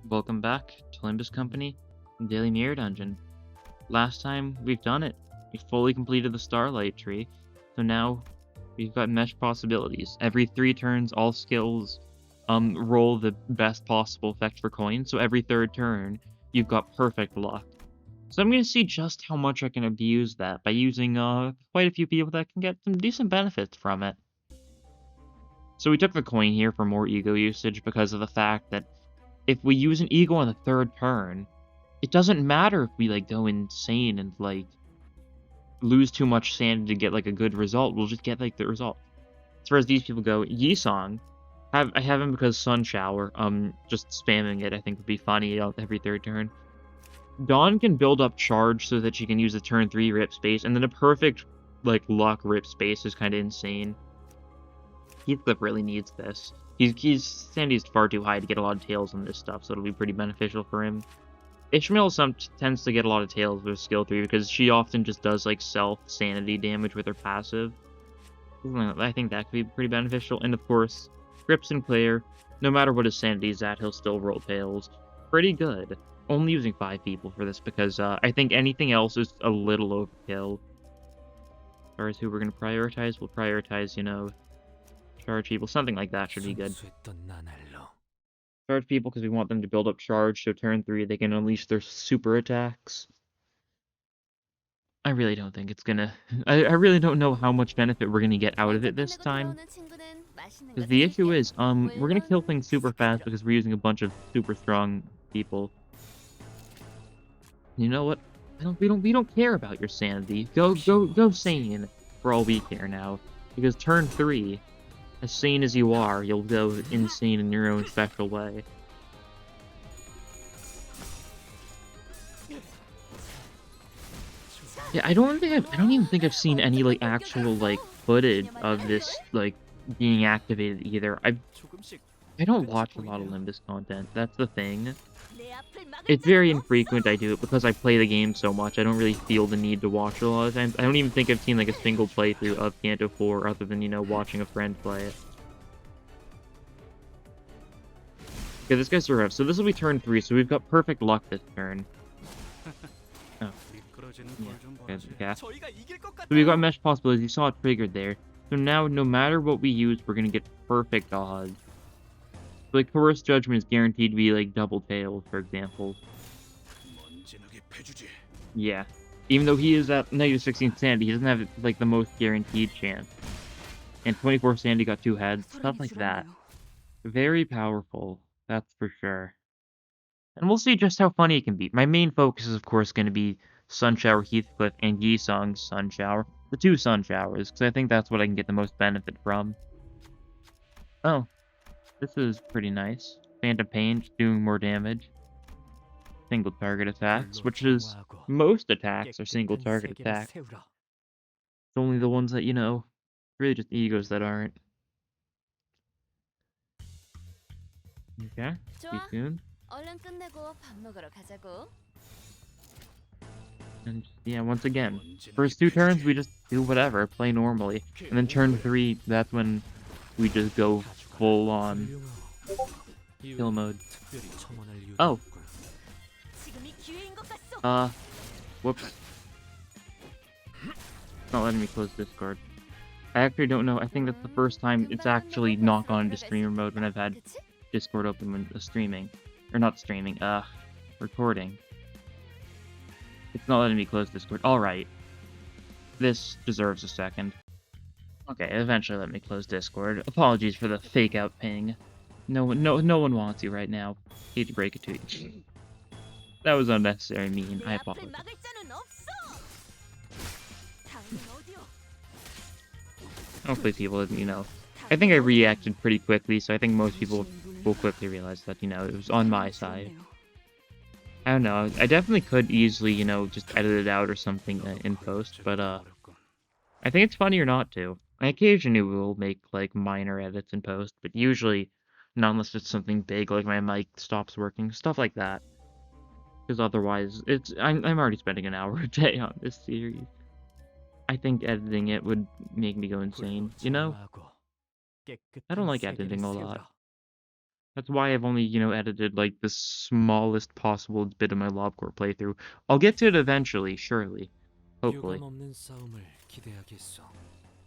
Welcome back to Limbus Company Daily Mirror Dungeon. Last time we've done it. We fully completed the Starlight Tree, so now we've got mesh possibilities. Every 3 turns, all skills roll the best possible effect for coins, so every 3rd turn, you've got perfect luck. So I'm going to see just how much I can abuse that by using quite a few people that can get some decent benefits from it. So we took the coin here for more ego usage because of the fact that if we use an ego on the 3rd turn, it doesn't matter if we, go insane and, lose too much sanity to get, a good result. We'll just get, the result. As far as these people go, Yisong, I have him because Sun Shower. Just spamming it, I think, would be funny every 3rd turn. Dawn can build up charge so that she can use the turn 3 rip space, and then a perfect, luck rip space is kind of insane. Heathcliff really needs this. Sandy's far too high to get a lot of tails on this stuff, so it'll be pretty beneficial for him. Ishmael tends to get a lot of tails with skill 3 because she often just does self-sanity damage with her passive. I think that could be pretty beneficial. And of course, Grip Sinclair, no matter what his sanity is at, he'll still roll tails. Pretty good. Only using 5 people for this because I think anything else is a little overkill. As far as who we're going to prioritize, we'll prioritize, charge people. Something like that should be good. Charge people because we want them to build up charge, so turn 3 they can unleash their super attacks. I really don't think it's gonna... I really don't know how much benefit we're gonna get out of it this time. Because the issue is, we're gonna kill things super fast because we're using a bunch of super strong people. You know what? We don't care about your sanity. Go sane for all we care now. Because turn 3, as sane as you are, you'll go insane in your own special way. Yeah, I don't even think I've seen any actual footage of this being activated either. I don't watch a lot of Limbus content. That's the thing. It's very infrequent I do it because I play the game so much. I don't really feel the need to watch it a lot of times. I don't even think I've seen a single playthrough of Canto 4 other than, watching a friend play it. Okay, this guy's survived. So this will be turn 3, so we've got perfect luck this turn. Oh. Yeah. So we've got mesh possibilities. You saw it triggered there. So now, no matter what we use, we're gonna get perfect odds. Coerced Judgment is guaranteed to be, double tails, for example. Yeah. Even though he is at negative 16 sanity, he doesn't have, the most guaranteed chance. And 24 sanity got 2 heads. Stuff like that. Very powerful. That's for sure. And we'll see just how funny it can be. My main focus is, of course, going to be Sunshower Heathcliff and Yisong's Sunshower. The 2 Sunshowers, because I think that's what I can get the most benefit from. Oh. This is pretty nice. Phantom Pain, doing more damage. Single target attacks, which is... most attacks are single target attacks. It's only the ones that, really just egos that aren't. Okay, be soon. And yeah, once again, first 2 turns we just do whatever, play normally. And then turn 3, that's when we just go full on kill mode. Oh. Whoops. Not letting me close Discord. I actually don't know. I think that's the first time it's actually not gone into streamer mode when I've had Discord open when streaming. Or not streaming, recording. It's not letting me close Discord. Alright. This deserves a second. Okay, eventually let me close Discord. Apologies for the fake out ping. No one wants you right now. Hate to break it to you. That was unnecessary mean. I apologize. Hopefully people, I think I reacted pretty quickly, so I think most people will quickly realize that, it was on my side. I don't know. I definitely could easily, just edit it out or something in post, but, I think it's funnier not to. I occasionally will make, minor edits in post, but usually not unless it's something big, like my mic stops working, stuff like that. Because otherwise, I'm already spending an hour a day on this series. I think editing it would make me go insane, I don't like editing a lot. That's why I've only, edited, like, the smallest possible bit of my Lob Corp playthrough. I'll get to it eventually, surely. Hopefully.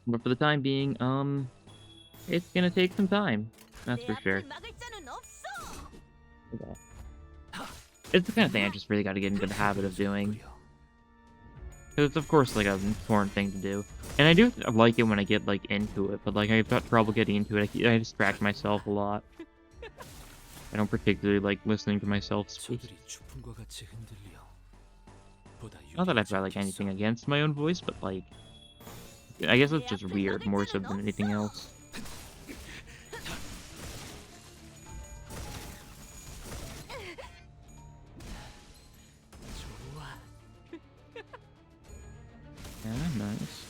But for the time being, it's gonna take some time. That's for sure. Okay. It's the kind of thing I just really gotta get into the habit of doing. Because it's, of course, like, an important thing to do. And I do like it when I get, like, into it, but, like, I've got trouble getting into it. I distract myself a lot. I don't particularly like listening to myself speak. Not that I've got, like, anything against my own voice, but, like, I guess it's just weird, more so than anything else. Yeah, nice.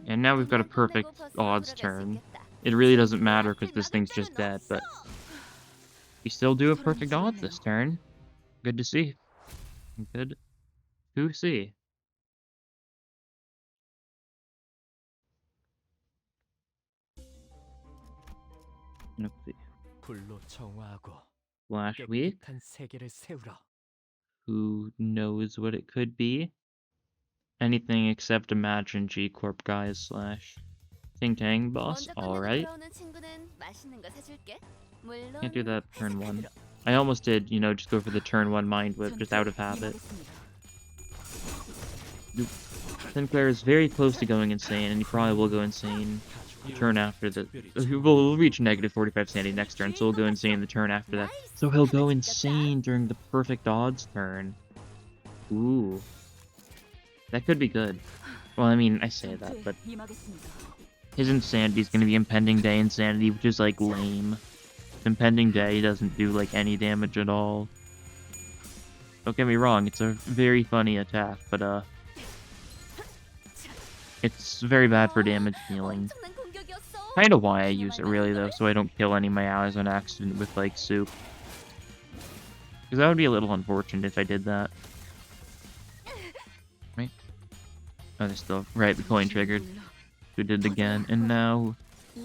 And now we've got a perfect odds turn. It really doesn't matter because this thing's just dead, but we still do a perfect odds this turn. Good to see. Good to see. Let's see. Flash Week. Who knows what it could be? Anything except Imagine G Corp guys / Ting Tang boss. Alright. Can't do that turn 1. I almost did, just go for the turn 1 Mind Whip, just out of habit. Sinclair is very close to going insane, and he probably will go insane the turn after the... We'll reach negative 45 sanity next turn, so he'll go insane the turn after that. So he'll go insane during the perfect odds turn. Ooh. That could be good. Well, I mean, I say that, but... his insanity is going to be Impending Day insanity, which is, like, lame. Impending Day doesn't do, like, any damage at all. Don't get me wrong, it's a very funny attack, but, it's very bad for damage dealing. Kinda why I use it, really, though, so I don't kill any of my allies on accident with, like, soup. Because that would be a little unfortunate if I did that. Right? Oh, they're still... Right, the coin triggered. Who did it again, and now...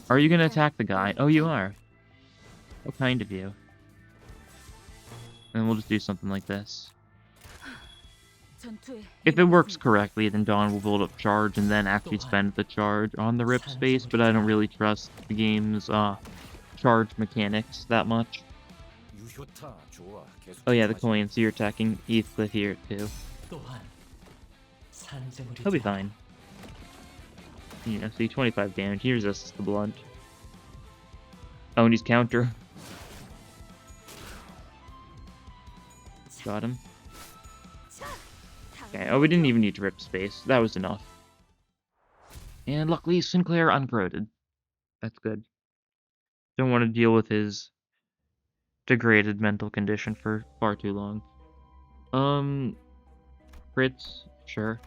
Are you gonna attack the guy? Oh, you are. How kind of you. And we'll just do something like this. If it works correctly, then Dawn will build up charge and then actually spend the charge on the rip space, but I don't really trust the game's charge mechanics that much. Oh yeah, the coin, so you're attacking Heathcliff here too. He'll be fine. See, 25 damage. He resists the blunt. Oh, and he's counter. Got him. Okay, oh, we didn't even need to rip space. That was enough. And luckily, Sinclair uncorroded. That's good. Don't want to deal with his degraded mental condition for far too long. Crits, sure.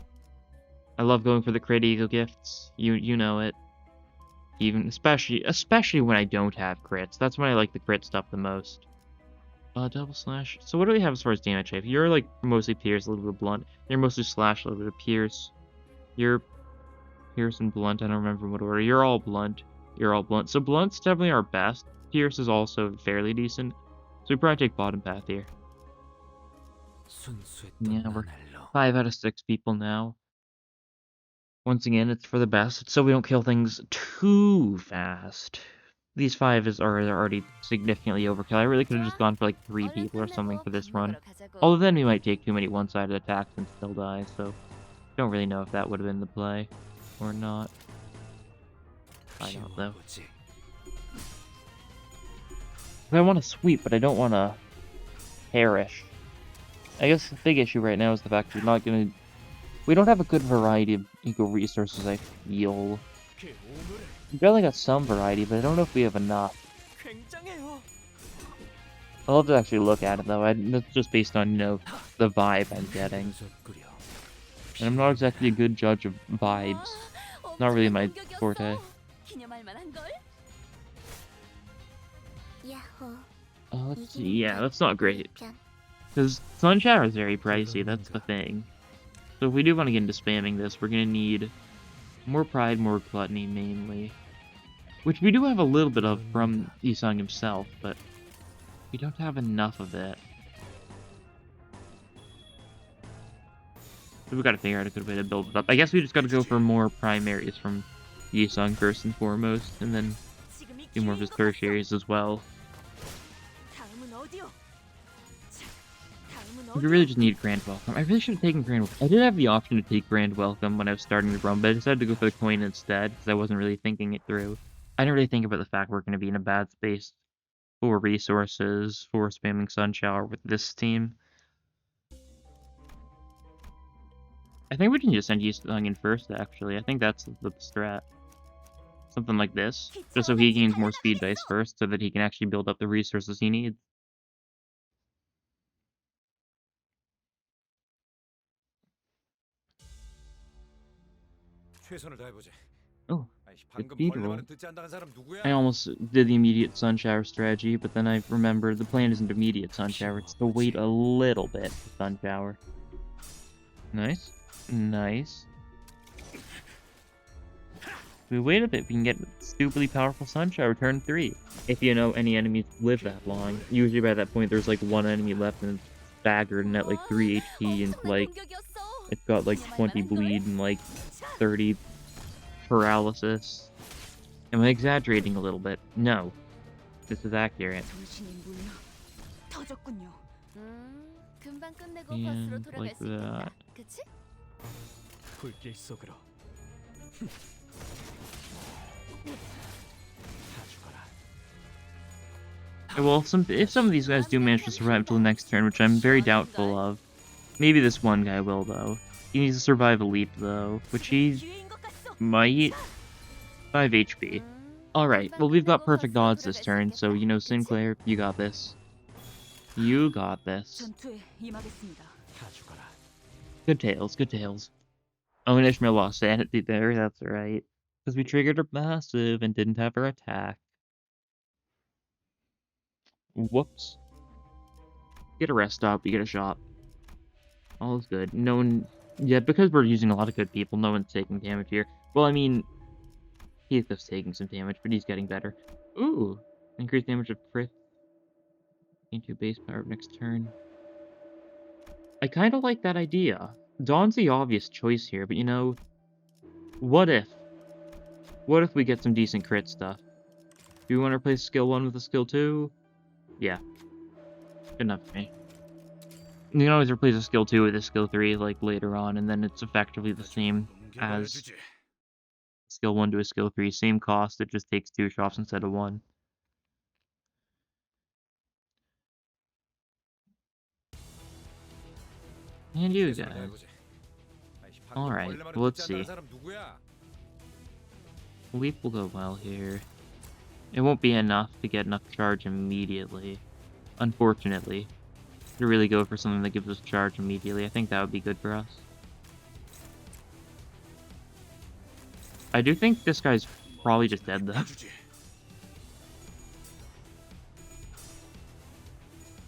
I love going for the crit eagle gifts. You know it. Even especially when I don't have crits. That's when I like the crit stuff the most. Double slash. So what do we have as far as damage shape? You're like mostly pierce, a little bit of blunt. You're mostly slash, a little bit of pierce. You're pierce and blunt. I don't remember what order. You're all blunt. You're all blunt. So blunt's definitely our best. Pierce is also fairly decent. So we probably take bottom path here. Yeah, we're 5 out of 6 people now. Once again, it's for the best, so we don't kill things too fast. These 5 are already significantly overkill. I really could have just gone for like 3 people or something for this run. Although then we might take too many one-sided attacks and still die, so don't really know if that would have been the play or not. I don't know. I want to sweep, but I don't want to perish. I guess the big issue right now is the fact we're not going to... We don't have a good variety of eco resources, I feel. We've definitely got some variety, but I don't know if we have enough. I'll have to actually look at it, though. That's just based on, the vibe I'm getting. And I'm not exactly a good judge of vibes. It's not really my forte. Let's see. Yeah, that's not great. Because Sun Shower is very pricey, that's the thing. So if we do want to get into spamming this, we're going to need More pride, more gluttony, mainly. Which we do have a little bit of from Isang himself, but we don't have enough of it. So we gotta figure out a good way to build it up. I guess we just gotta go for more primaries from Isang first and foremost, and then do more of his tertiaries as well. We really just need Grand Welcome. I really should have taken Grand Welcome. I did have the option to take Grand Welcome when I was starting the run, but I decided to go for the coin instead, because I wasn't really thinking it through. I didn't really think about the fact we're going to be in a bad space for resources, for spamming Sun Shower with this team. I think we can just send Yusung in first, actually. I think that's the strat. Something like this, just so he gains more speed dice first, so that he can actually build up the resources he needs. Oh, Cathedral. I almost did the immediate Sun Shower strategy, but then I remembered the plan isn't immediate Sun Shower, it's to wait a little bit for Sun Shower. Nice. Nice. If we wait a bit, we can get stupidly powerful Sun Shower turn 3. If you know any enemies live that long. Usually by that point there's like one enemy left and it's staggered and at like 3 HP and like it's got like 20 bleed and like 30 paralysis. Am I exaggerating a little bit? No. This is accurate. And like that. Well, if some of these guys do manage to survive until the next turn, which I'm very doubtful of. Maybe this one guy will, though. He needs to survive a leap, though, which he might. 5 HP. Alright, well, we've got perfect odds this turn, so, you know, Sinclair, you got this. You got this. Good tails, good tails. Oh, and Ishmael lost sanity there, that's right. Because we triggered her passive and didn't have her attack. Whoops. Get a rest stop, you get a shot. All is good. No one... Yeah, because we're using a lot of good people, no one's taking damage here. Well, I mean... Heathcliff's taking some damage, but he's getting better. Ooh! Increased damage of crit. Into base power next turn. I kind of like that idea. Dawn's the obvious choice here, but you know... What if? What if we get some decent crit stuff? Do you want to replace skill 1 with a skill 2? Yeah. Good enough for me. You can always replace a skill 2 with a skill 3, like, later on, and then it's effectively the same as skill 1 to a skill 3. Same cost, it just takes 2 shots instead of 1. And you guys. Alright, well, let's see. Leap will go well here. It won't be enough to get enough charge immediately. Unfortunately. To really go for something that gives us charge immediately. I think that would be good for us. I do think this guy's probably just dead, though.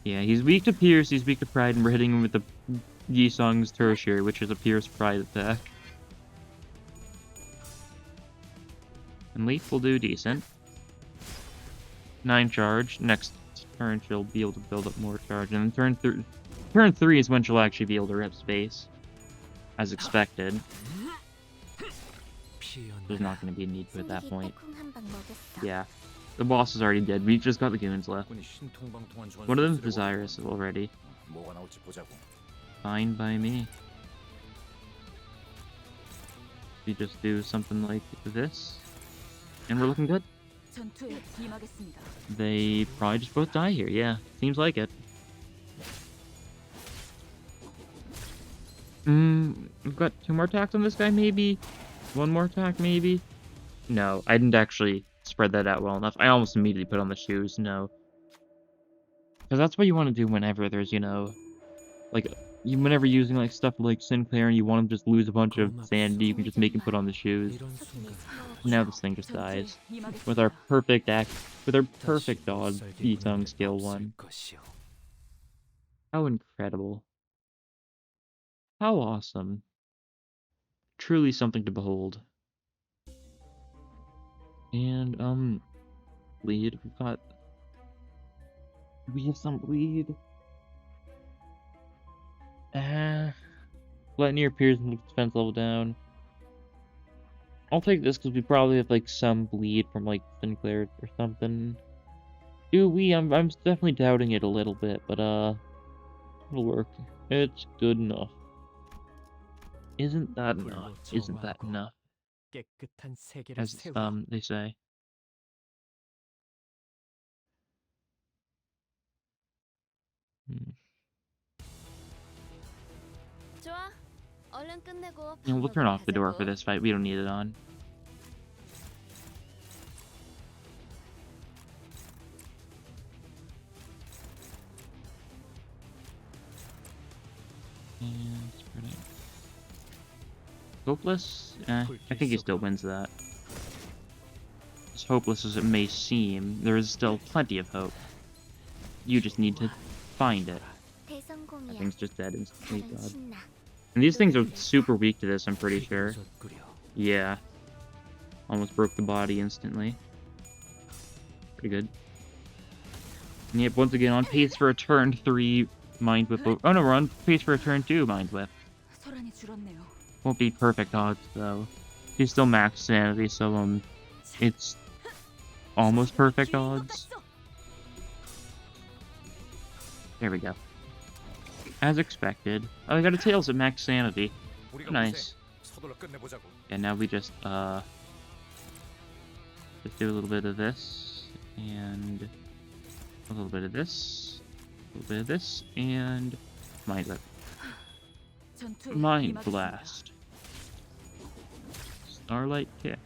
Yeah, he's weak to Pierce, he's weak to Pride, and we're hitting him with the Yisong's Tertiary, which is a Pierce Pride attack. And Leaf will do decent. 9 charge. Next turn she'll be able to build up more charge. And then turn 3 is when she'll actually be able to rip space. As expected. There's not going to be a need to at that point. Yeah. The boss is already dead. We just got the goons left. One of them's Desirous already. Fine by me. We just do something like this. And we're looking good. They probably just both die here, yeah. Seems like it. We've got 2 more attacks on this guy, maybe? 1 more attack, maybe? No, I didn't actually spread that out well enough. I almost immediately put on the shoes, no. Because that's what you want to do whenever there's, you know... Like, whenever you're using, like, stuff like Sinclair and you want him to just lose a bunch of sanity, you can just make him put on the shoes. Now this thing just dies. With our perfect dog, Yisung skill 1. How incredible. How awesome. Truly something to behold. And, bleed. We have some bleed. Lightning appears and defense level down. I'll take this because we probably have, like, some bleed from, like, Sinclair or something. Do we? I'm definitely doubting it a little bit, but, it'll work. It's good enough. Isn't that enough? Isn't that enough? As, they say. We'll turn off the door for this fight. We don't need it on. And spread it. Hopeless? I think he still wins that. As hopeless as it may seem, there is still plenty of hope. You just need to find it. That thing's just dead instantly, God. And these things are super weak to this, I'm pretty sure. Yeah. Almost broke the body instantly. Pretty good. And yep, once again, on pace for a turn 3 Mind Whip. Oh no, we're on pace for a turn 2 Mind Whip. Won't be perfect odds, though. He's still max sanity, so, it's almost perfect odds. There we go. As expected. Oh, I got a Tails at max sanity. Nice. And now we just do a little bit of this, and a little bit of this, a little bit of this, and Mind Whip. Mind Blast. Starlight Kick.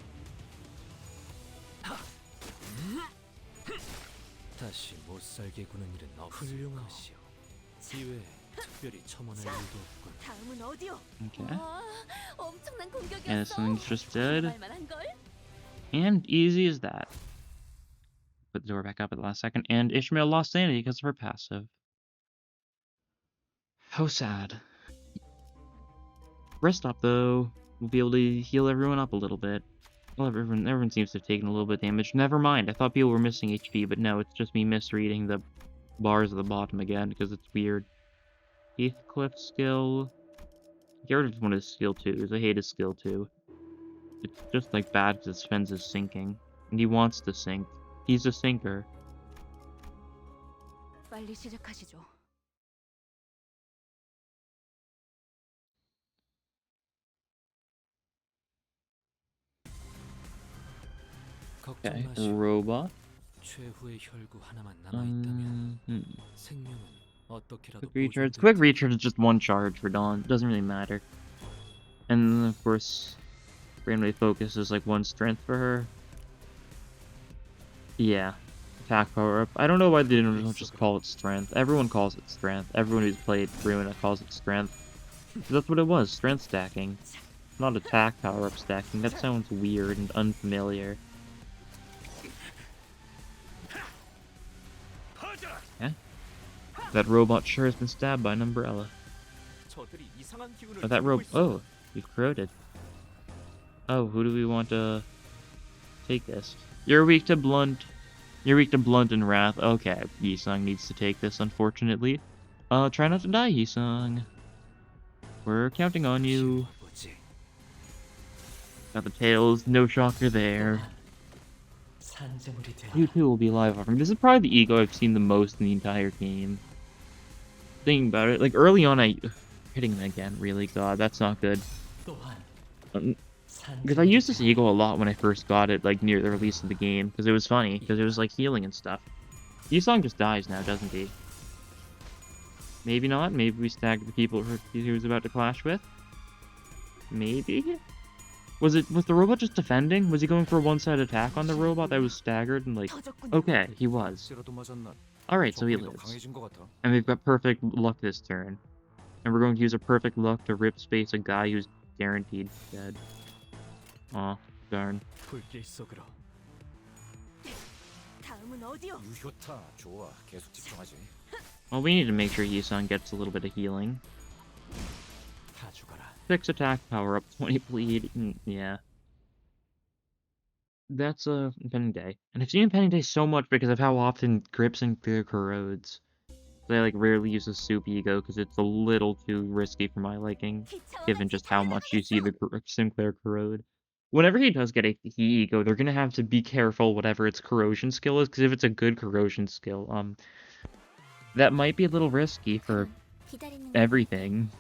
Okay. And this thing's just dead. And easy as that. Put the door back up at the last second. And Ishmael lost sanity because of her passive. How sad. Rest stop, though. We'll be able to heal everyone up a little bit. Well, everyone seems to have taken a little bit of damage. Never mind. I thought people were missing HP, but no, it's just me misreading the bars at the bottom again because it's weird. Heathcliff skill. Get rid of one of his skill 2s. I hate his skill 2. It's just like bad because his fence is sinking. And he wants to sink. He's a sinker. Okay, robot. Quick recharge. Quick recharge is just one charge for Dawn. Doesn't really matter. And then, of course, Brainwave Focus is like one strength for her. Yeah. Attack power up. I don't know why they don't just call it strength. Everyone calls it strength. Everyone who's played Ruina calls it strength. That's what it was. Strength stacking. Not attack power up stacking. That sounds weird and unfamiliar. Yeah. That robot sure has been stabbed by an umbrella. Oh, that oh, you've corroded. Oh, who do we want to take this? You're weak to blunt. You're weak to blunt and wrath. Okay, Yisung needs to take this, unfortunately. Try not to die, Yisung. We're counting on you. Got the tails, no shocker there. You two will be alive from. This is probably the ego I've seen the most in the entire game. Thinking about it, like early on, hitting him again. Really, God, that's not good. Because I used this ego a lot when I first got it, like near the release of the game, because it was funny, because it was like healing and stuff. Yisung just dies now, doesn't he? Maybe not. Maybe we stagged the people he was about to clash with. Maybe. Was the robot just defending? Was he going for a one-side attack on the robot that was staggered and like... Okay, he was. Alright, so he lives. And we've got perfect luck this turn. And we're going to use a perfect luck to rip space a guy who's guaranteed dead. Aw, darn. Well, we need to make sure Yisung gets a little bit of healing. 6 attack power up, 20 bleed, yeah. That's Impending Day. And I've seen Impending Day so much because of how often Grips and Clear corrodes. I like rarely use a Soup Ego because it's a little too risky for my liking, given just how much you see the Sinclair corrode. Whenever he does get a He Ego, they're gonna have to be careful whatever its corrosion skill is, because if it's a good corrosion skill, that might be a little risky for everything.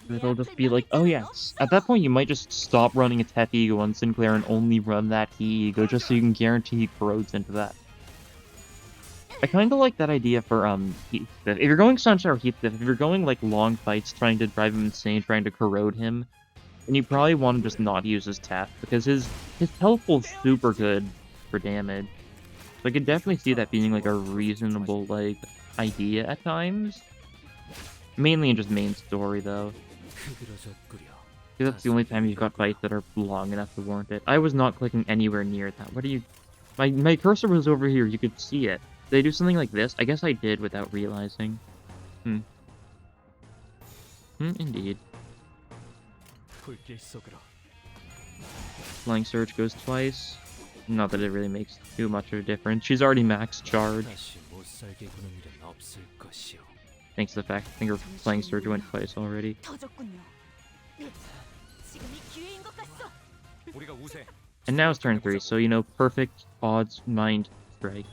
It'll just be like, oh yes. At that point, you might just stop running a Tef Ego on Sinclair and only run that He Ego, just so you can guarantee he corrodes into that. I kind of like that idea for Heathcliff. If you're going Sunshine or Heathcliff, if you're going like long fights trying to drive him insane, trying to corrode him, then you probably want to just not use his Tef, because his health pool's super good for damage. So I could definitely see that being like a reasonable like idea at times. Mainly in just main story though. Because that's the only time you've got fights that are long enough to warrant it. I was not clicking anywhere near that. What are you... My cursor was over here, you could see it. Did I do something like this? I guess I did without realizing. Indeed. Flying Surge goes twice. Not that it really makes too much of a difference. She's already max charge. Thanks to the fact I think her Flying Surge went twice already. And now it's turn 3, so you know, perfect odds mind strike.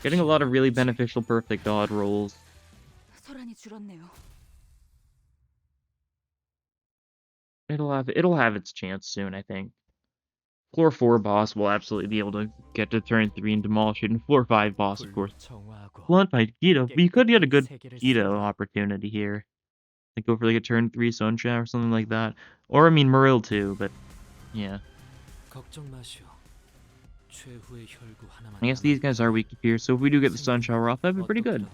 Getting a lot of really beneficial perfect odd rolls. It'll have its chance soon, I think. Floor 4 boss will absolutely be able to get to turn 3 and demolish it, and floor 5 boss, of course. Blunt fight Guido. We could get a good Guido opportunity here. Like go for like a turn 3 Sunshine or something like that. Or I mean Maril too, but yeah. I guess these guys are weak to Pierce, so if we do get the Sun Shower off, that'd be pretty good.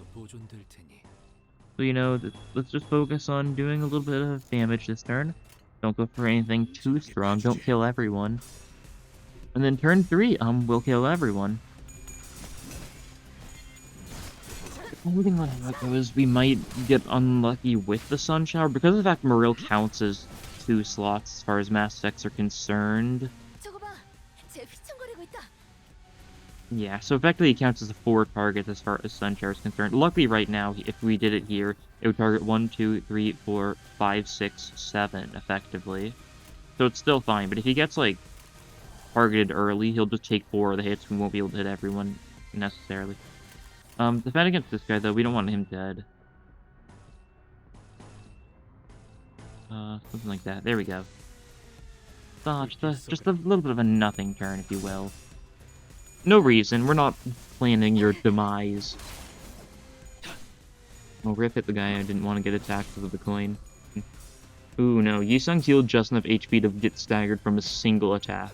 So you know, let's just focus on doing a little bit of damage this turn. Don't go for anything too strong, don't kill everyone. And then turn 3, we'll kill everyone. The only thing about that is we might get unlucky with the Sun Shower, because of the fact Maril counts as 2 slots as far as Mass Effects are concerned. Yeah, so effectively it counts as a 4 target as far as Sun Shower is concerned. Luckily right now, if we did it here, it would target 1, 2, 3, 4, 5, 6, 7, effectively. So it's still fine, but if he gets, like, targeted early, he'll just take 4 of the hits and won't be able to hit everyone, necessarily. Defend against this guy, though, we don't want him dead. Something like that. There we go. Just a little bit of a nothing turn, if you will. No reason, we're not planning your demise. Well, Rip hit the guy I didn't want to get attacked with the coin. Ooh, no, Yisung's healed just enough HP to get staggered from a single attack.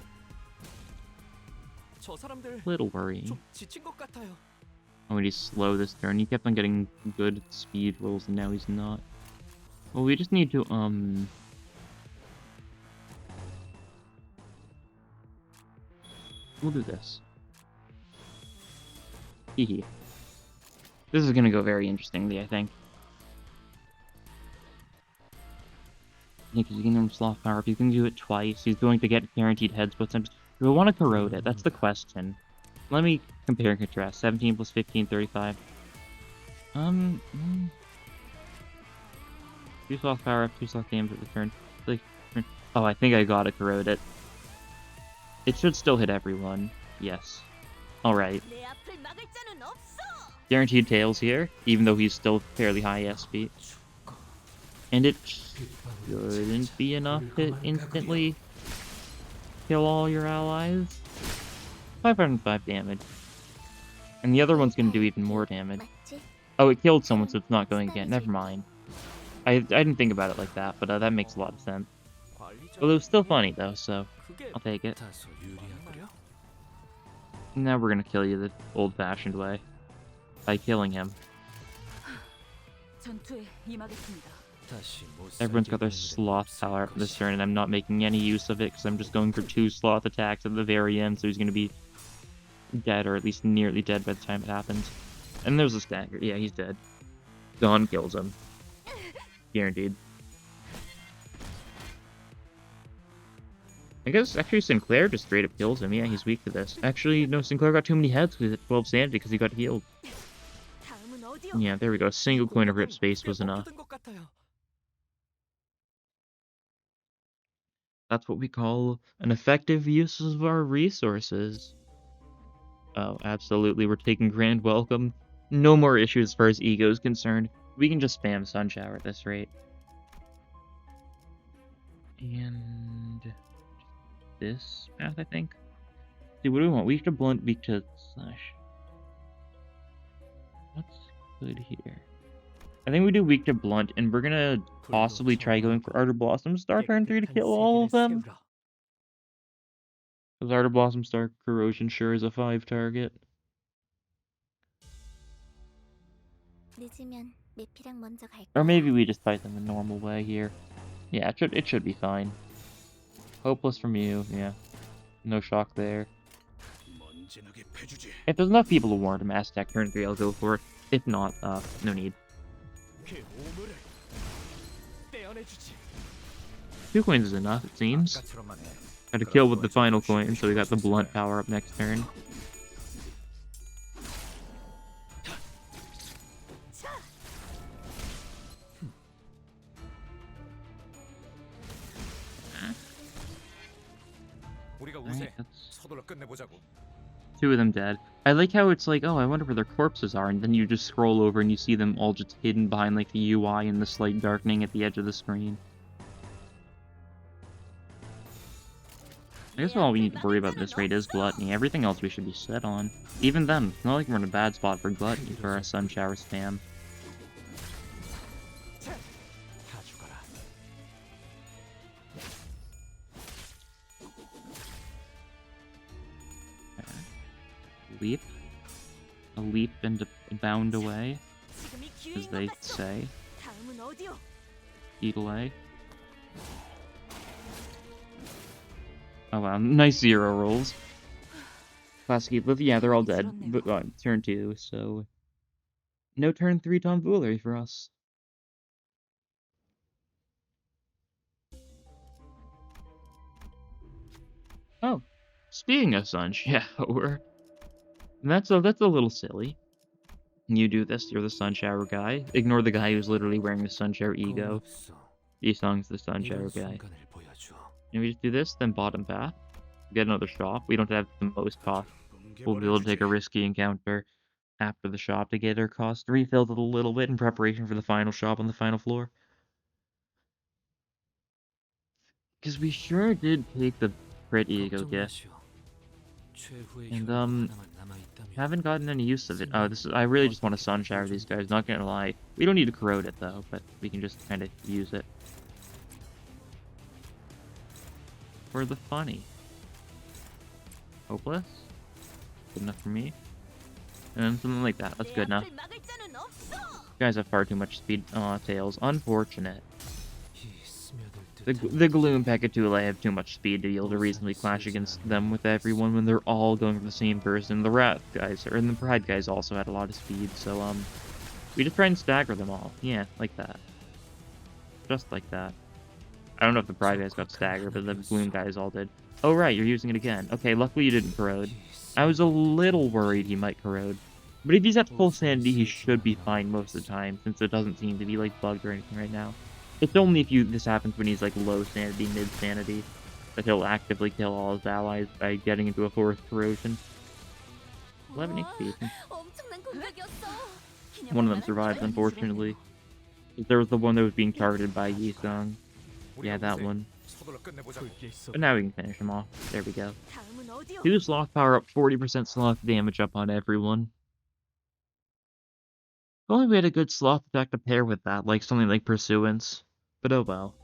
Little worrying. Oh, and he's slow this turn. He kept on getting good speed rolls, and now he's not. Well, we just need to, we'll do this. Hehe. This is gonna go very interestingly, I think. Yeah, because you can give him Sloth Power. If you can do it twice, he's going to get guaranteed heads, but do we want to corrode it? That's the question. Let me compare and contrast. 17 plus 15, 35. 2 Sloth Power up, 2 Sloth damage at the turn. Like, oh, I think I gotta corrode it. It should still hit everyone. Yes. Alright. Guaranteed Tails here, even though he's still fairly high SP. And it shouldn't be enough to instantly kill all your allies. 505 damage. And the other one's gonna do even more damage. Oh, it killed someone, so it's not going again. Never mind. I didn't think about it like that, but that makes a lot of sense. Well, it was still funny, though, so I'll take it. Now we're gonna kill you the old-fashioned way. By killing him. Everyone's got their Sloth Power up this turn, and I'm not making any use of it, because I'm just going for 2 Sloth attacks at the very end, so he's gonna be dead, or at least nearly dead by the time it happens. And there's a stagger. Yeah, he's dead. Dawn kills him. Guaranteed. I guess actually Sinclair just straight up kills him. Yeah, he's weak to this. Actually, no, Sinclair got too many heads because at 12 sanity because he got healed. Yeah, there we go. Single coin of rip space was enough. That's what we call an effective use of our resources. Oh, absolutely. We're taking grand welcome. No more issues as far as ego is concerned. We can just spam Sun Shower at this rate. And this path, I think. See, what do we want? Weak to blunt, weak to slash. What's good here? I think we do weak to blunt, and we're gonna possibly try going for Ardor Blossom Star turn 3 to kill all of them. Because Ardor Blossom Star Corrosion sure is a 5 target. Or maybe we just fight them the normal way here. Yeah, it should be fine. Hopeless from you, yeah. No shock there. If there's enough people to warrant a mass attack turn 3, I'll go for it. If not, no need. 2 coins is enough, it seems. Had to kill with the final coin, so we got the blunt power up next turn. Right, that's 2 of them dead. I like how it's like, oh, I wonder where their corpses are, and then you just scroll over and you see them all just hidden behind like the UI and the slight darkening at the edge of the screen. I guess all we need to worry about this raid is Gluttony. Everything else we should be set on. Even them. It's not like we're in a bad spot for Gluttony for our Sun Shower spam. Leap. A leap and a bound away, as they say. Eat away. Oh wow, nice 0 rolls. Classic, yeah, they're all dead. But turn 2, so no turn 3 tomfoolery for us. Oh, speaking of Sun Shower, that's a little silly. You do this, you're the Sun Shower guy. Ignore the guy who's literally wearing the Sun Shower ego. Yisong's the Sun Shower guy. And we just do this, then bottom path. Get another shop. We don't have the most cost. We'll be able to take a risky encounter after the shop to get our cost refilled a little bit in preparation for the final shop on the final floor. Because we sure did take the crit ego gift. And, haven't gotten any use of it. Oh, I really just want to Sun Shower these guys, not gonna lie. We don't need to corrode it, though, but we can just kind of use it. For the funny. Hopeless? Good enough for me. And something like that. That's good enough. You guys have far too much speed. Aw, Tails. Unfortunate. The Gloom Pekatula have too much speed to be able to reasonably clash against them with everyone when they're all going for the same person. The Rat guys, or the Pride guys also had a lot of speed, so, we just try and stagger them all. Yeah, like that. Just like that. I don't know if the Pride guys got staggered, but the Gloom guys all did. Oh right, you're using it again. Okay, luckily you didn't corrode. I was a little worried he might corrode. But if he's at full sanity, he should be fine most of the time, since it doesn't seem to be, like, bugged or anything right now. It's only if this happens when he's, like, low sanity, mid sanity, that he'll actively kill all his allies by getting into a 4th corrosion. 11 HP. One of them survived, unfortunately. There was the one that was being targeted by Yisong. Yeah, that one. But now we can finish him off. There we go. 2 sloth power up, 40% sloth damage up on everyone. If only we had a good sloth attack to pair with that, like something like Pursuance. But oh well.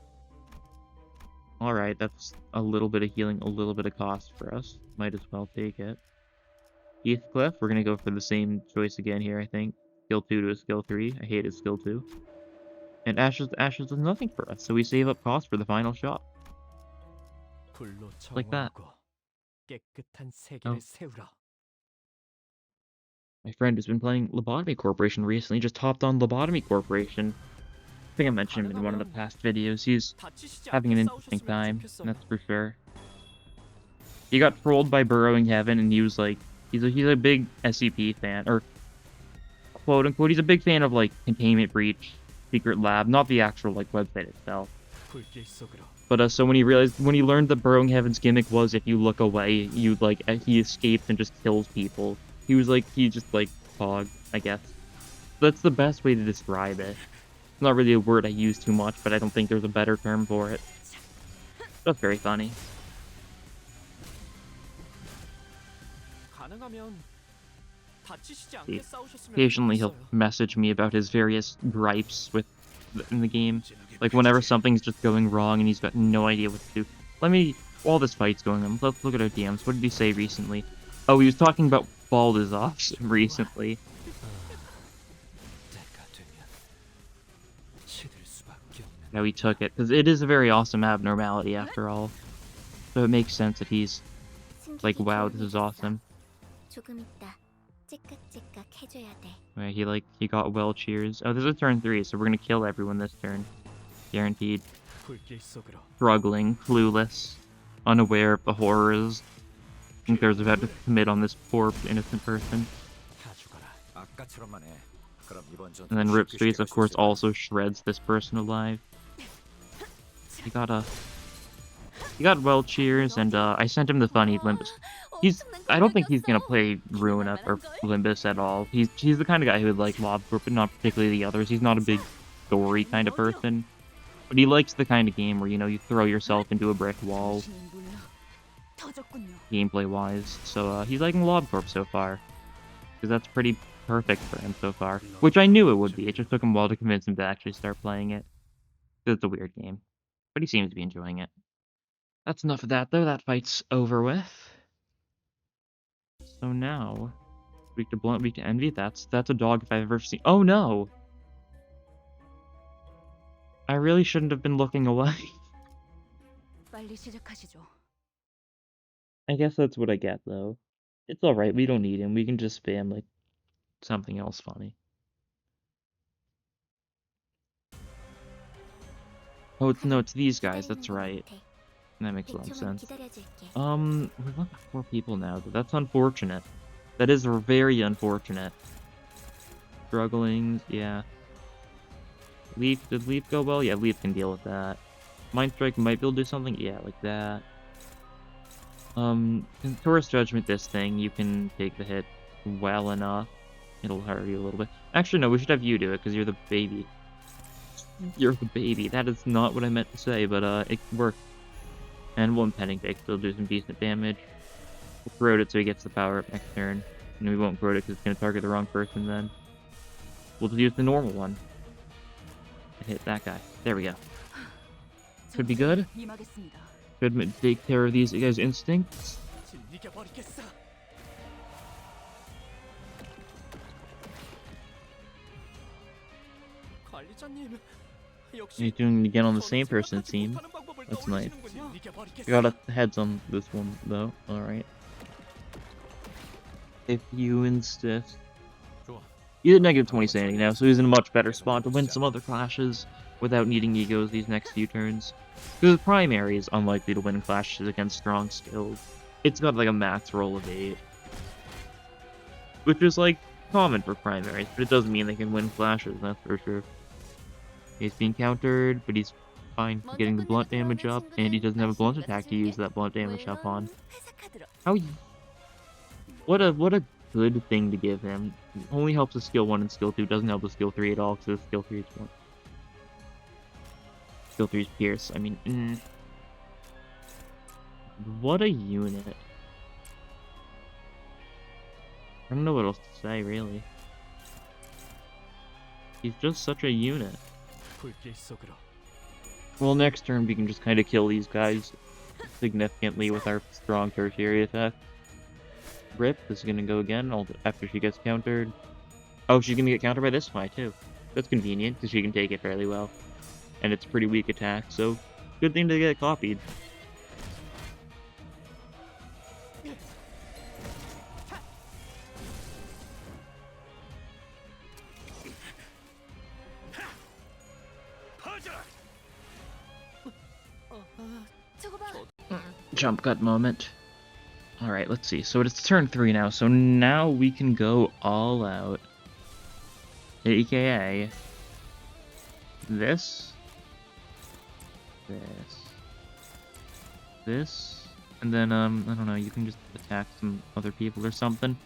Alright, that's a little bit of healing, a little bit of cost for us. Might as well take it. Heathcliff, we're gonna go for the same choice again here, I think. Skill 2 to a skill 3. I hated skill 2. And Ashes does nothing for us, so we save up cost for the final shot. Like that. Oh. My friend who's been playing Lobotomy Corporation recently just hopped on Lobotomy Corporation. I think I mentioned him in one of the past videos. He's having an interesting time, that's for sure. He got trolled by Burrowing Heaven, and he was like, he's a big SCP fan, or quote unquote, he's a big fan of like Containment Breach, Secret Lab, not the actual like website itself. But so when he learned that Burrowing Heaven's gimmick was if you look away, you like he escapes and just kills people. He just like Pog, I guess. That's the best way to describe it. It's not really a word I use too much, but I don't think there's a better term for it. That's very funny. Occasionally he'll message me about his various gripes in the game. Like whenever something's just going wrong and he's got no idea what to do. While this fight's going on, let's look at our DMs. What did he say recently? Oh, he was talking about Baldizov recently. How he took it, because it is a very awesome abnormality after all. So it makes sense that he's like, wow, this is awesome. Right, he got well cheers. Oh, this is turn 3, so we're gonna kill everyone this turn. Guaranteed. Struggling, clueless, unaware of the horrors I think there's about to commit on this poor innocent person. And then Rip Streets, of course, also shreds this person alive. He got well cheers, and I sent him the funny Limbus. I don't think he's gonna play Ruina or Limbus at all. He's the kind of guy who would like Lob Corp, but not particularly the others. He's not a big story kind of person, but he likes the kind of game where, you know, you throw yourself into a brick wall, gameplay wise. So he's liking Lob Corp so far, because that's pretty perfect for him so far. Which I knew it would be. It just took him a while to convince him to actually start playing it. It's a weird game, but he seems to be enjoying it. That's enough of that, though. That fight's over with. So now, weak to Blunt, weak to Envy. That's a dog if I've ever seen. Oh no! I really shouldn't have been looking away. I guess that's what I get, though. It's alright, we don't need him. We can just spam, like, something else funny. Oh, it's these guys, that's right. That makes a lot of sense. We're looking at 4 people now, though. That's unfortunate. That is very unfortunate. Struggling, yeah. Did Leaf go well? Yeah, Leaf can deal with that. Mind Strike might be able to do something? Yeah, like that. In Taurus Judgment, this thing, you can take the hit well enough. It'll hurt you a little bit. Actually, no, we should have you do it, because you're the baby. You're the baby. That is not what I meant to say, but, it worked. And one Penning Fake still do some decent damage. We'll corrode it so he gets the power up next turn. And we won't corrode it because it's going to target the wrong person then. We'll just use the normal one. And hit that guy. There we go. Could be good. Could take care of these guys' instincts. He's doing it again on the same person, it seems. That's nice. Got a heads on this one, though. Alright. If you insist. He's at negative 20 standing now, so he's in a much better spot to win some other clashes without needing egos these next few turns. Because the primary is unlikely to win clashes against strong skills. It's got like a max roll of 8. Which is like common for primaries, but it doesn't mean they can win clashes, that's for sure. He's being countered, but he's fine getting the blunt damage up, and he doesn't have a blunt attack to use that blunt damage up on. What a good thing to give him. It only helps with skill 1 and skill 2, doesn't help with skill 3 at all, because skill 3 is 1. Skill 3 is Pierce, I mean, What a unit. I don't know what else to say, really. He's just such a unit. Well, next turn we can just kind of kill these guys significantly with our strong tertiary attack. Rip is gonna go again after she gets countered. Oh, she's gonna get countered by this guy too. That's convenient because she can take it fairly well. And it's a pretty weak attack, so good thing to get copied. Jump cut moment. Alright, let's see. So it's turn 3 now, so now we can go all out. AKA... This... This... And then, I don't know, you can just attack some other people or something.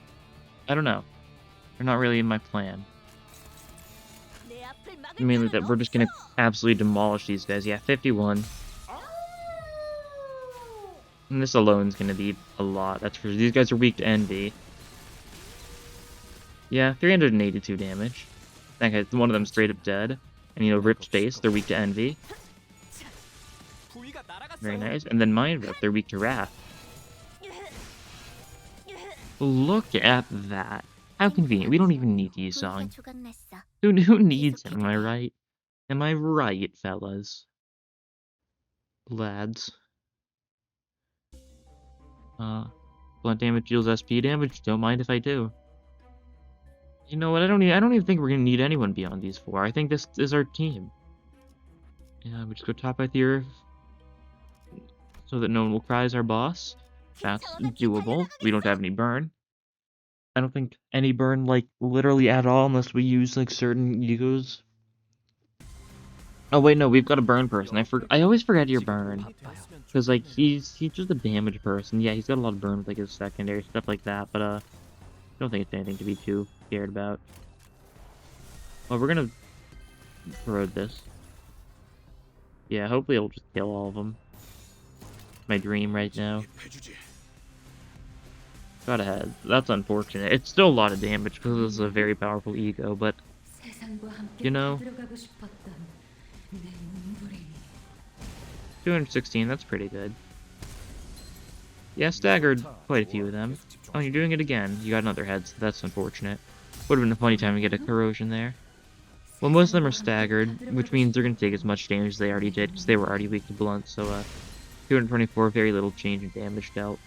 I don't know. They're not really in my plan. Mainly that we're just gonna absolutely demolish these guys. Yeah, 51. And this alone is gonna be a lot. That's for sure. These guys are weak to envy. Yeah, 382 damage. Okay, one of them straight up dead. And, you know, ripped face, they're weak to envy. Very nice. And then Mind Rip, they're weak to wrath. Look at that. How convenient. We don't even need Yi-Song. Who needs him, am I right? Am I right, fellas? Lads. Blunt damage deals SP damage. Don't mind if I do. You know what? I don't even think we're gonna need anyone beyond these 4. I think this is our team. Yeah, we just go top by the earth, so that no one will cry as our boss. That's doable. We don't have any burn. I don't think any burn, like, literally at all, unless we use, like, certain egos. Oh, wait, no, we've got a burn person. I always forget your burn. Because, like, he's just a damage person. Yeah, he's got a lot of burn with, like, his secondary, stuff like that, but, I don't think it's anything to be too scared about. Well, we're gonna corrode this. Yeah, hopefully it'll just kill all of them. My dream right now. Got ahead. That's unfortunate. It's still a lot of damage because this is a very powerful ego, but you know, 216. That's pretty good. Yeah, staggered quite a few of them. Oh, you're doing it again. You got another head, so that's unfortunate. Would have been a funny time to get a corrosion there. Well, most of them are staggered, which means they're going to take as much damage as they already did, because they were already weak to blunt, so, 224, very little change in damage dealt.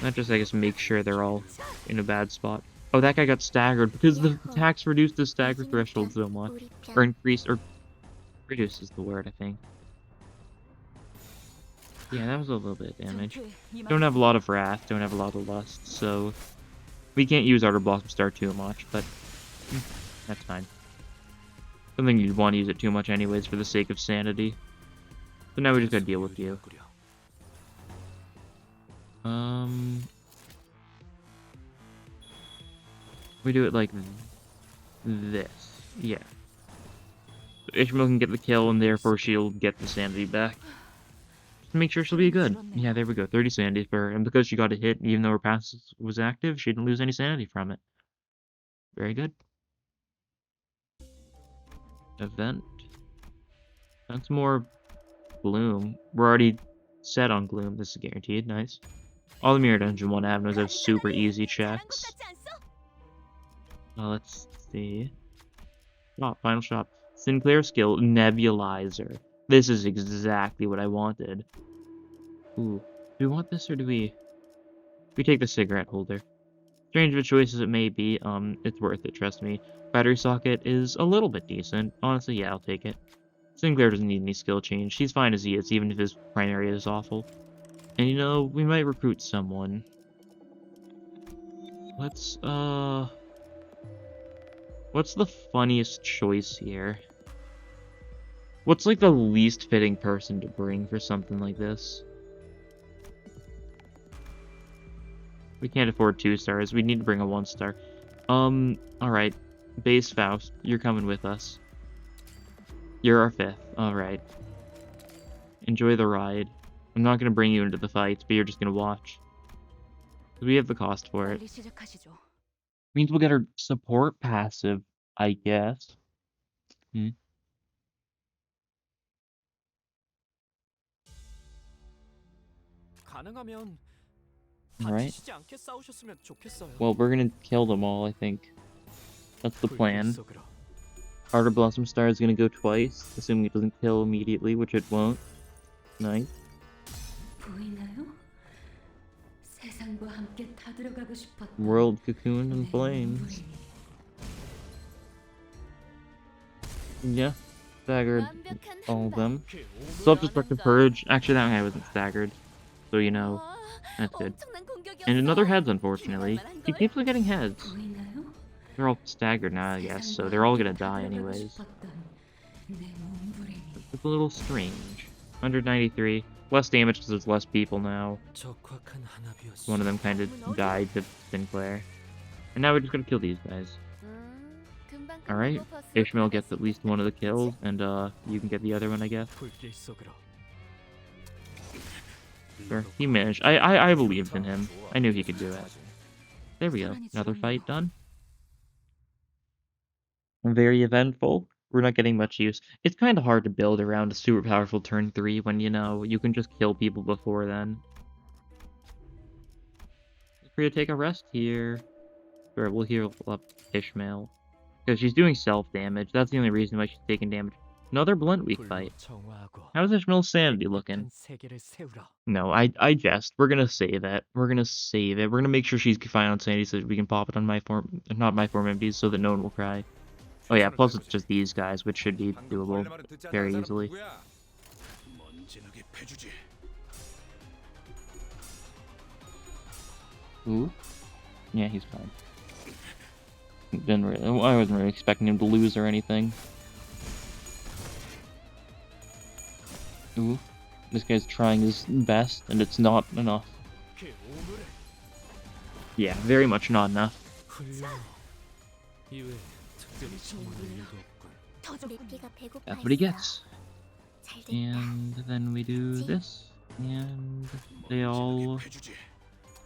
That just, I guess, make sure they're all in a bad spot. Oh, that guy got staggered, because the attacks reduced the stagger threshold so much. Or increased, or reduced is the word, I think. Yeah, that was a little bit of damage. Don't have a lot of wrath, don't have a lot of lust, so... We can't use Outer Blossom Star too much, but that's fine. Something you'd want to use it too much anyways for the sake of sanity. So now we just gotta deal with you. We do it like this. Yeah. So Ishmael can get the kill, and therefore she'll get the sanity back. Make sure she'll be good. Yeah, there we go. 30 sanity for her. And because she got a hit, even though her passive was active, she didn't lose any sanity from it. Very good. Event. That's more Gloom. We're already set on Gloom. This is guaranteed. Nice. All the Mirror Dungeon 1 avenues have super easy checks. Let's see. Oh, final shop. Sinclair skill, Nebulizer. This is exactly what I wanted. Ooh. Do we want this, or do we take the cigarette holder? Strange of a choice as it may be, it's worth it, trust me. Battery socket is a little bit decent. Honestly, yeah, I'll take it. Sinclair doesn't need any skill change. He's fine as he is, even if his primary is awful. And you know, we might recruit someone. Let's, what's the funniest choice here? What's, like, the least fitting person to bring for something like this? We can't afford 2 stars. We need to bring a 1 star. Alright. Base Faust, you're coming with us. You're our 5th. Alright. Enjoy the ride. I'm not gonna bring you into the fights, but you're just gonna watch. We have the cost for it. Means we'll get our support passive, I guess. Alright. Well, we're gonna kill them all, I think. That's the plan. Outer Blossom Star is gonna go twice, assuming it doesn't kill immediately, which it won't. Nice. World Cocoon and Flames. Yeah. Staggered all of them. Self-destructive purge. Actually, that guy wasn't staggered. So, you know, that's good. And another heads, unfortunately. He keeps on getting heads. They're all staggered now, I guess, so they're all gonna die anyways. It's a little strange. 193. Less damage because there's less people now. One of them kind of died to Sinclair. And now we're just gonna kill these guys. Alright. Ishmael gets at least one of the kills, and you can get the other one, I guess. Sure, he managed. I believed in him. I knew he could do it. There we go. Another fight done. Very eventful. We're not getting much use. It's kind of hard to build around a super powerful turn 3 when, you know, you can just kill people before then. Feel free to take a rest here. Sure, we'll heal up Ishmael. Because she's doing self-damage. That's the only reason why she's taking damage. Another blunt weak fight. How's Ishmael's sanity looking? No, I jest. We're gonna save it. We're gonna save it. We're gonna make sure she's fine on sanity so that we can pop it on my form, not my form empties, so that no one will cry. Oh yeah, plus it's just these guys, which should be doable very easily. Ooh. Yeah, he's fine. I wasn't really expecting him to lose or anything. Ooh. This guy's trying his best, and it's not enough. Yeah, very much not enough. That's what he gets. And then we do this, and they all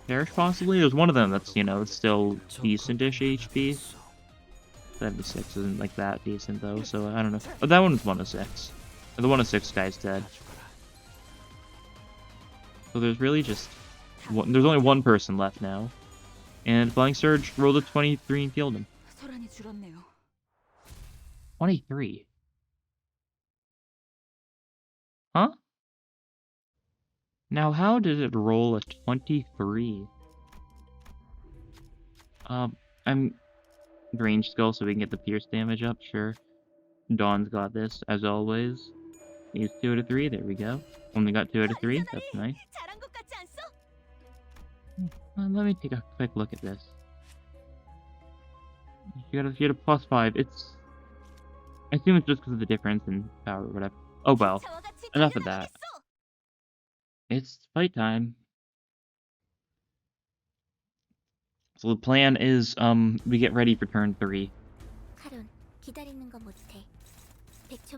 perish possibly. There's one of them that's, you know, it's still decent-ish HP. 76 isn't like that decent though, so I don't know. Oh, that one's 1 of 6. The 1 of 6 guy's dead. So there's really just one, there's only one person left now. And Flying Surge rolled a 23 and killed him. 23. Huh? Now how did it roll a 23? I'm range skill so we can get the pierce damage up, sure. Dawn's got this, as always. He's 2 out of 3, there we go. Only got 2 out of 3, that's nice. Let me take a quick look at this. You had a +5, it's... I assume it's just because of the difference in power or whatever. Oh well, enough of that. It's fight time. So the plan is, we get ready for turn 3.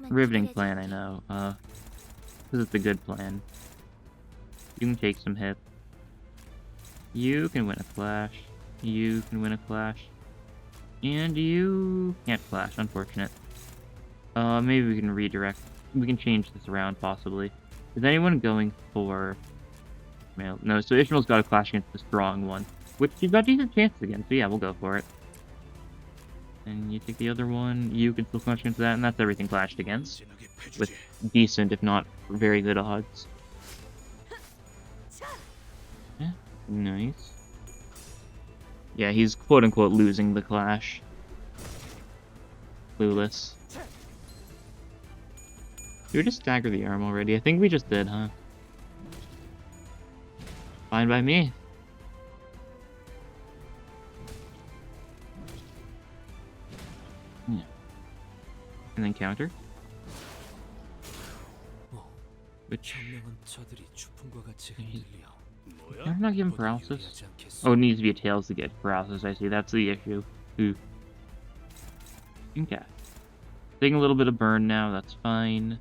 Riveting plan, I know. This is a good plan. You can take some hits. You can win a clash. You can win a clash. And you can't clash, unfortunate. Maybe we can redirect. We can change this around, possibly. Is anyone going for... Well, no, so Ishmael's got a clash against the strong one. Which you've got decent chances again, so yeah, we'll go for it. And you take the other one, you can still clash against that, and that's everything clashed against. With decent, if not very good odds. Yeah, nice. Yeah, he's quote-unquote losing the clash. Clueless. Did we just stagger the arm already? I think we just did, huh? Fine by me. Yeah. And then counter. Which... I'm not giving paralysis. Oh, it needs to be a tails to get paralysis, I see. That's the issue. Ooh. Okay. Taking a little bit of burn now, that's fine.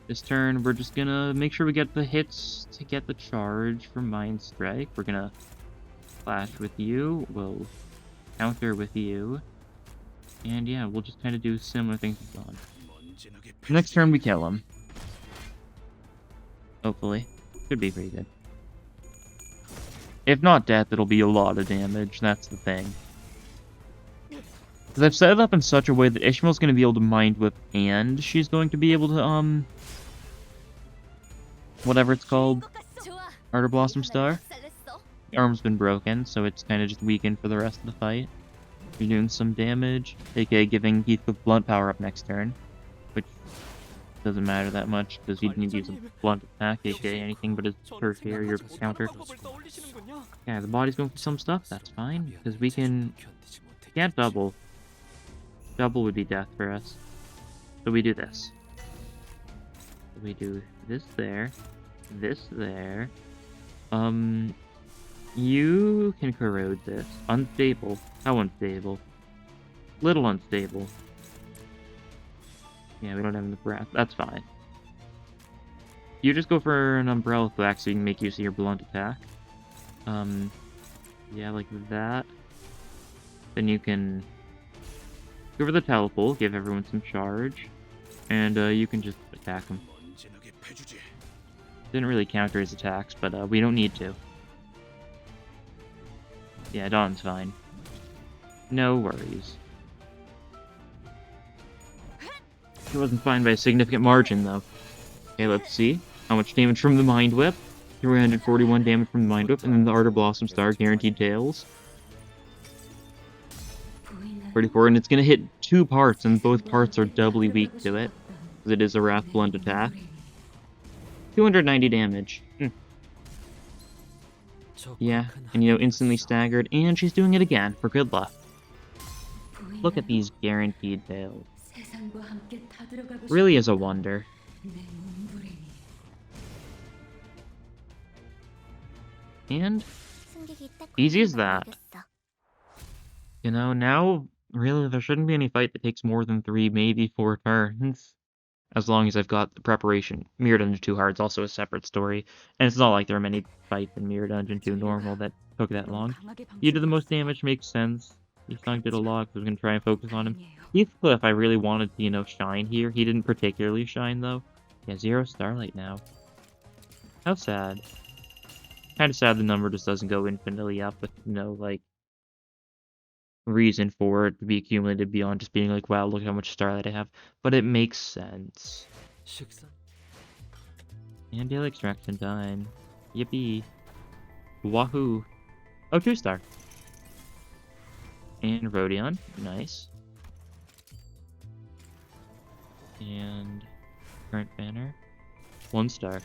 This turn, we're just gonna make sure we get the hits to get the charge for Mind Strike. We're gonna clash with you. We'll counter with you. And yeah, we'll just kind of do similar things to Dawn. Next turn, we kill him. Hopefully. Should be pretty good. If not death, it'll be a lot of damage. That's the thing. Because I've set it up in such a way that Ishmael's going to be able to Mind Whip and she's going to be able to, whatever it's called. Ardor Blossom Star. The arm's been broken, so it's kind of just weakened for the rest of the fight. You're doing some damage, aka giving Heathcliff Blunt power up next turn. Which doesn't matter that much, because you didn't use a blunt attack, aka anything but his tertiary or counter. Yeah, the body's going for some stuff, that's fine, because we can't double. Double would be death for us. So we do this. We do this there, this there. You can corrode this. Unstable. How unstable? Little unstable. Yeah, we don't have enough breath. That's fine. You just go for an umbrella attack so you can make use of your blunt attack. Yeah, like that. Then you can go for the teleport, give everyone some charge, and you can just attack them. Didn't really counter his attacks, but we don't need to. Yeah, Dawn's fine. No worries. She wasn't fine by a significant margin, though. Okay, let's see. How much damage from the Mind Whip? 341 damage from the Mind Whip, and then the Art of Blossom Star guaranteed tails. 34, and it's gonna hit 2 parts, and both parts are doubly weak to it. Because it is a Wrath Blunt attack. 290 damage. Yeah, and instantly staggered, and she's doing it again, for good luck. Look at these guaranteed tails. Really is a wonder. And easy as that. Now, really, there shouldn't be any fight that takes more than 3, maybe 4 turns. As long as I've got the preparation. Mirror Dungeon 2 Hard's also a separate story, and it's not like there are many fights in Mirror Dungeon 2 Normal that took that long. You did the most damage, makes sense. Heathcliff did a lot, because I was going to try and focus on him. Heathcliff, I really wanted to, shine here. He didn't particularly shine, though. Yeah, 0 Starlight now. How sad. Kind of sad the number just doesn't go infinitely up with no, reason for it to be accumulated beyond just being like, wow, look how much Starlight I have. But it makes sense. And daily extraction time. Yippee. Wahoo. Oh, 2-star. And Rodion. Nice. And current banner. 1-star.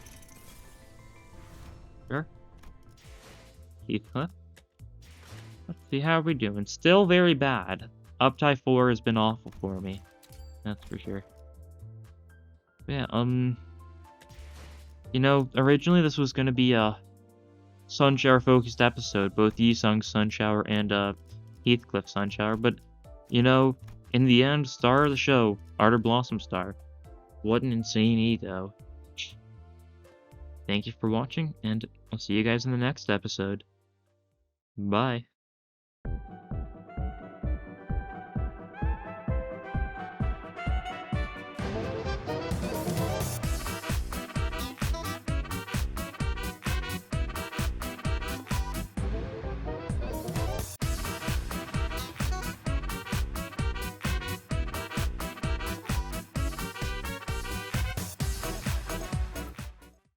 Sure. Heathcliff. Let's see, how are we doing? Still very bad. Uptie 4 has been awful for me. That's for sure. Yeah, originally this was gonna be a Sunshower focused episode, both Yi-Sung's Sunshower and Heathcliff Sunshower, but in the end, star of the show, Art of Blossom Star. What an insane ego. Thank you for watching, and I'll see you guys in the next episode. Bye.